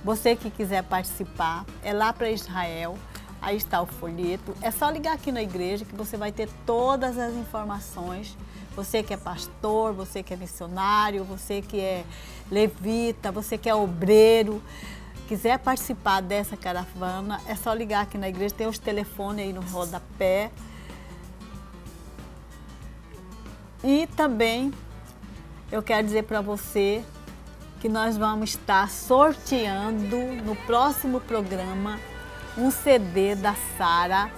Você que quiser participar, é lá para Israel, aí está o folheto. É só ligar aqui na igreja que você vai ter todas as informações. Você que é pastor, você que é missionário, você que é levita, você que é obreiro, quiser participar dessa caravana, é só ligar aqui na igreja, tem os telefones aí no rodapé. E também eu quero dizer para você que nós vamos estar sorteando no próximo programa um CD da Sara.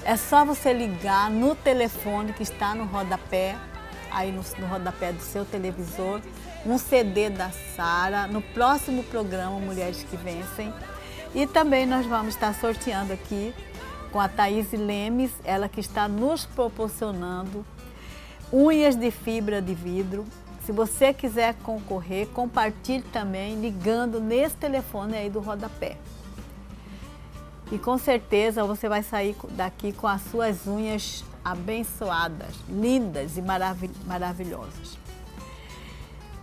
É só você ligar no telefone que está no rodapé, aí no rodapé do seu televisor, um CD da Sara, no próximo programa Mulheres que Vencem. E também nós vamos estar sorteando aqui com a Thaís Lemes, ela que está nos proporcionando unhas de fibra de vidro. Se você quiser concorrer, compartilhe também ligando nesse telefone aí do rodapé. E com certeza você vai sair daqui com as suas unhas abençoadas, lindas e maravilhosas.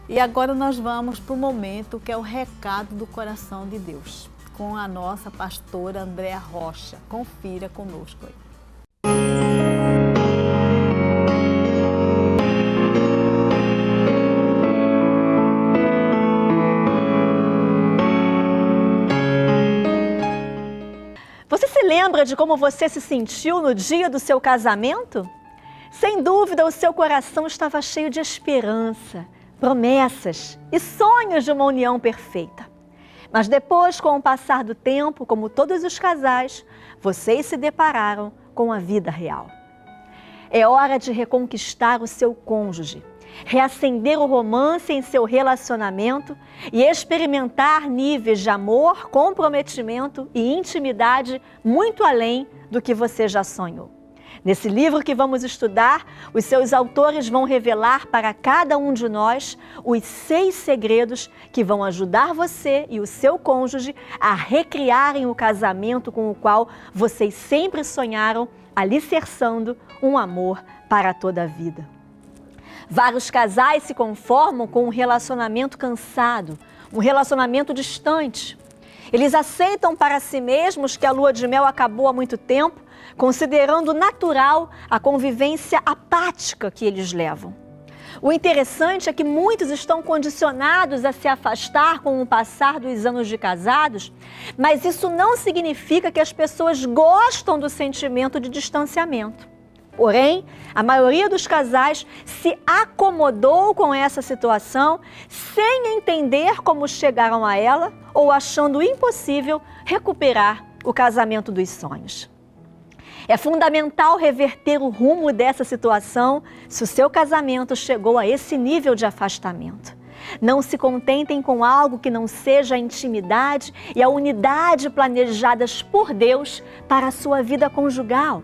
E agora nós vamos para o momento que é o recado do coração de Deus, com a nossa pastora Andréa Rocha. Confira conosco aí. Você se lembra de como você se sentiu no dia do seu casamento? Sem dúvida, o seu coração estava cheio de esperança, promessas e sonhos de uma união perfeita. Mas depois, com o passar do tempo, como todos os casais, vocês se depararam com a vida real. É hora de reconquistar o seu cônjuge, reacender o romance em seu relacionamento e experimentar níveis de amor, comprometimento e intimidade muito além do que você já sonhou. Nesse livro que vamos estudar, os seus autores vão revelar para cada um de nós os 6 segredos que vão ajudar você e o seu cônjuge a recriarem o casamento com o qual vocês sempre sonharam, alicerçando um amor para toda a vida. Vários casais se conformam com um relacionamento cansado, um relacionamento distante. Eles aceitam para si mesmos que a lua de mel acabou há muito tempo, considerando natural a convivência apática que eles levam. O interessante é que muitos estão condicionados a se afastar com o passar dos anos de casados, mas isso não significa que as pessoas gostam do sentimento de distanciamento. Porém, a maioria dos casais se acomodou com essa situação sem entender como chegaram a ela ou achando impossível recuperar o casamento dos sonhos. É fundamental reverter o rumo dessa situação se o seu casamento chegou a esse nível de afastamento. Não se contentem com algo que não seja a intimidade e a unidade planejadas por Deus para a sua vida conjugal.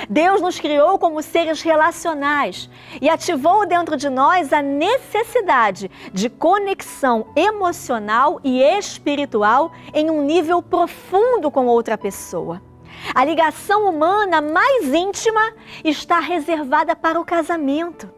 Deus nos criou como seres relacionais e ativou dentro de nós a necessidade de conexão emocional e espiritual em um nível profundo com outra pessoa. A ligação humana mais íntima está reservada para o casamento.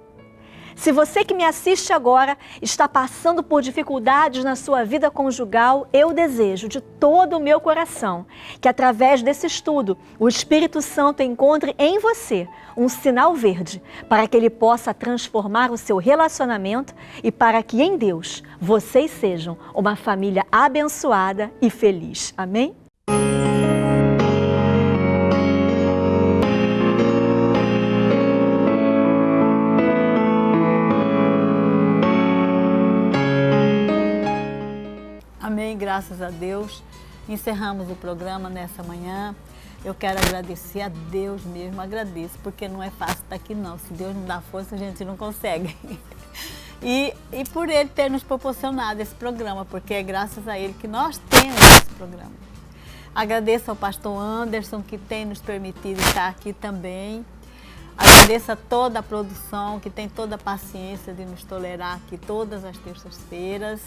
Se você que me assiste agora está passando por dificuldades na sua vida conjugal, eu desejo de todo o meu coração que através desse estudo o Espírito Santo encontre em você um sinal verde para que ele possa transformar o seu relacionamento e para que em Deus vocês sejam uma família abençoada e feliz. Amém? Amém, graças a Deus. Encerramos o programa nessa manhã. Eu quero agradecer a Deus mesmo, agradeço, porque não é fácil estar aqui não. Se Deus não dá força, a gente não consegue. E por Ele ter nos proporcionado esse programa, porque é graças a Ele que nós temos esse programa. Agradeço ao pastor Anderson, que tem nos permitido estar aqui também. Agradeço a toda a produção, que tem toda a paciência de nos tolerar aqui todas as terças-feiras.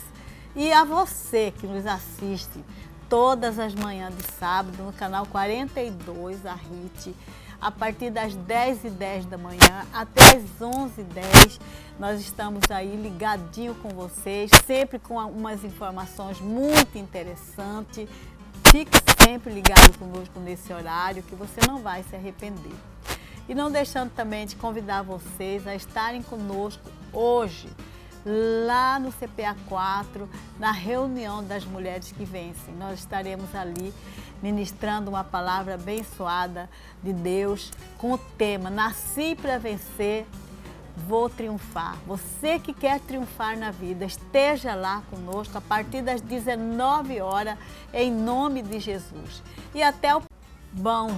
E a você que nos assiste todas as manhãs de sábado no canal 42, a RIT, a partir das 10h10 da manhã até as 11h10. Nós estamos aí ligadinho com vocês, sempre com umas informações muito interessantes. Fique sempre ligado conosco nesse horário, que você não vai se arrepender. E não deixando também de convidar vocês a estarem conosco hoje, lá no CPA 4, na reunião das mulheres que vencem. Nós estaremos ali ministrando uma palavra abençoada de Deus com o tema Nasci para vencer, vou triunfar. Você que quer triunfar na vida, esteja lá conosco a partir das 19 horas, em nome de Jesus. E até o bom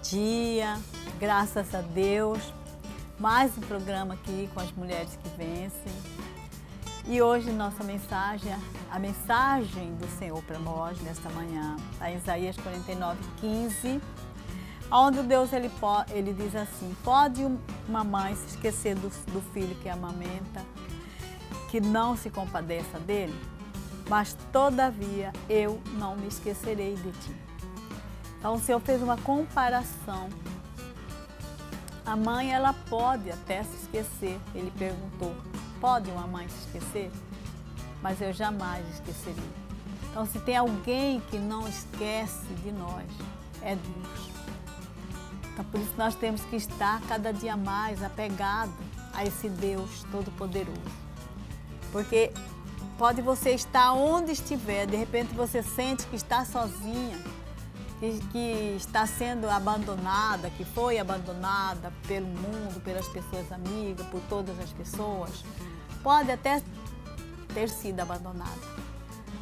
dia, graças a Deus. Mais um programa aqui com as mulheres que vencem. E hoje nossa mensagem, a mensagem do Senhor para nós nesta manhã, está em Isaías 49:15, onde Deus ele diz assim: pode uma mãe se esquecer do filho que amamenta, que não se compadeça dele? Mas todavia eu não me esquecerei de ti. Então o Senhor fez uma comparação. A mãe, ela pode até se esquecer. Ele perguntou, pode uma mãe se esquecer? Mas eu jamais esquecerei. Então, se tem alguém que não esquece de nós, é Deus. Então, por isso nós temos que estar cada dia mais apegado a esse Deus Todo-Poderoso. Porque pode você estar onde estiver, de repente você sente que está sozinha, que está sendo abandonada, que foi abandonada pelo mundo, pelas pessoas amigas, por todas as pessoas. Pode até ter sido abandonada,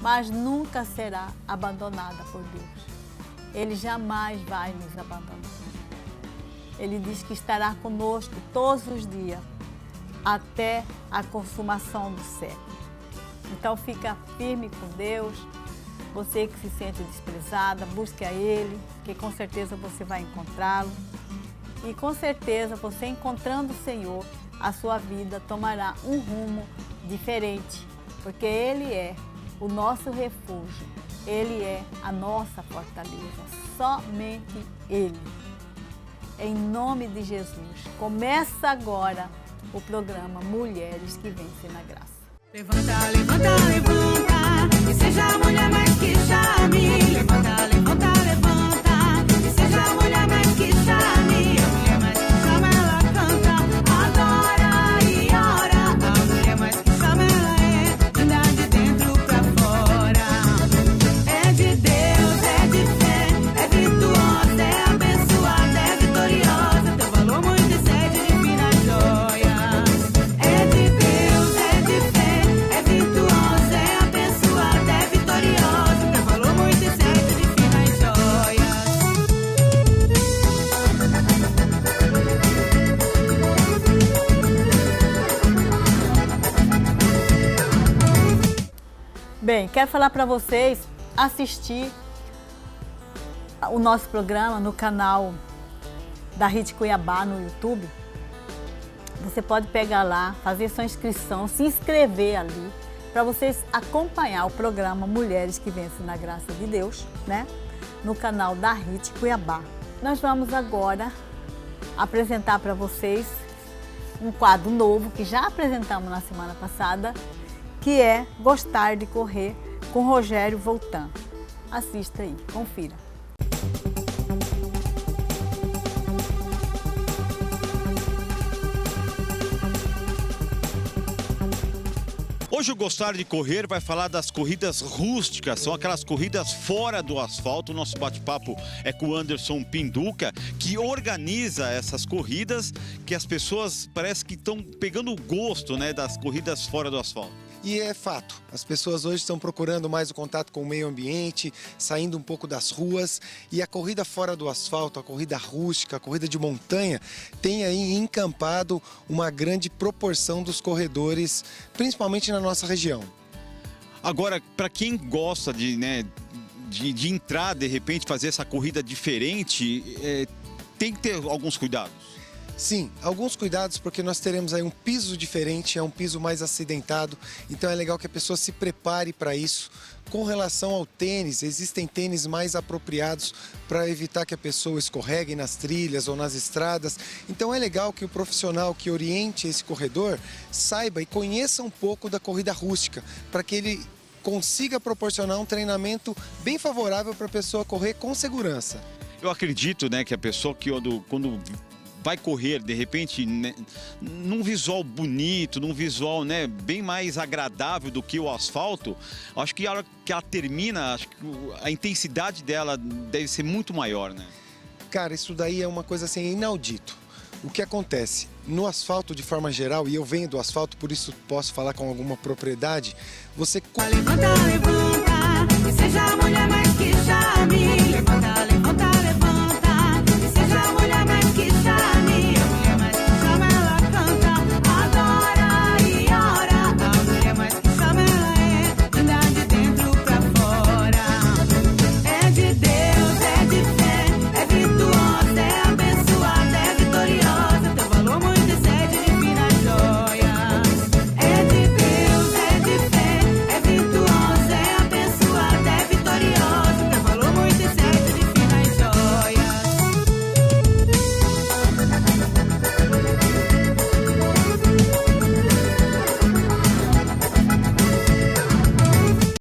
mas nunca será abandonada por Deus. Ele jamais vai nos abandonar. Ele diz que estará conosco todos os dias, até a consumação do século. Então fica firme com Deus. Você que se sente desprezada, busque a Ele, que com certeza você vai encontrá-lo. E com certeza você encontrando o Senhor, a sua vida tomará um rumo diferente, porque Ele é o nosso refúgio, Ele é a nossa fortaleza, somente Ele. Em nome de Jesus, começa agora o programa Mulheres que Vencem na Graça. Levanta, levanta, levanta, e seja a mulher mais que chame. Levanta, levanta, levanta, e seja a mulher mais que chame. A mulher mais que chama, ela canta, adora e ora. A mulher mais que chama, ela é linda de dentro pra fora. É de Deus, é de fé, é virtuosa, é abençoada, é vitoriosa. Teu valor muito excede de finas joias. É de Deus, é de fé, é virtuosa, é abençoada, é vitoriosa. Teu valor muito excede de finas joias. Bem, quero falar para vocês assistir o nosso programa no canal da RIT Cuiabá no YouTube. Você pode pegar lá, fazer sua inscrição, se inscrever ali, para vocês acompanhar o programa Mulheres que Vencem na Graça de Deus, né? No canal da RIT Cuiabá. Nós vamos agora apresentar para vocês um quadro novo que já apresentamos na semana passada, que é Gostar de Correr com Rogério Voltan. Assista aí, confira. Hoje o Gostar de Correr vai falar das corridas rústicas, são aquelas corridas fora do asfalto. O nosso bate-papo é com o Anderson Pinduca, que organiza essas corridas, que as pessoas parece que estão pegando o gosto, né, das corridas fora do asfalto. E é fato, as pessoas hoje estão procurando mais o contato com o meio ambiente, saindo um pouco das ruas, e a corrida fora do asfalto, a corrida rústica, a corrida de montanha, tem aí encampado uma grande proporção dos corredores, principalmente na nossa região. Agora, para quem gosta de entrar, de repente, fazer essa corrida diferente, tem que ter alguns cuidados. Sim, alguns cuidados, porque nós teremos aí um piso diferente, é um piso mais acidentado, então é legal que a pessoa se prepare para isso. Com relação ao tênis, existem tênis mais apropriados para evitar que a pessoa escorregue nas trilhas ou nas estradas. Então é legal que o profissional que oriente esse corredor saiba e conheça um pouco da corrida rústica, para que ele consiga proporcionar um treinamento bem favorável para a pessoa correr com segurança. Eu acredito, né, que a pessoa que quando vai correr, de repente, né, num visual bonito, num visual, né, bem mais agradável do que o asfalto, acho que a hora que ela termina, acho que a intensidade dela deve ser muito maior, né? Cara, isso daí é uma coisa assim inaudito. O que acontece? No asfalto, de forma geral, e eu venho do asfalto, por isso posso falar com alguma propriedade, você... Levanta, levanta, e seja a mulher mais que chame. Levanta, levanta.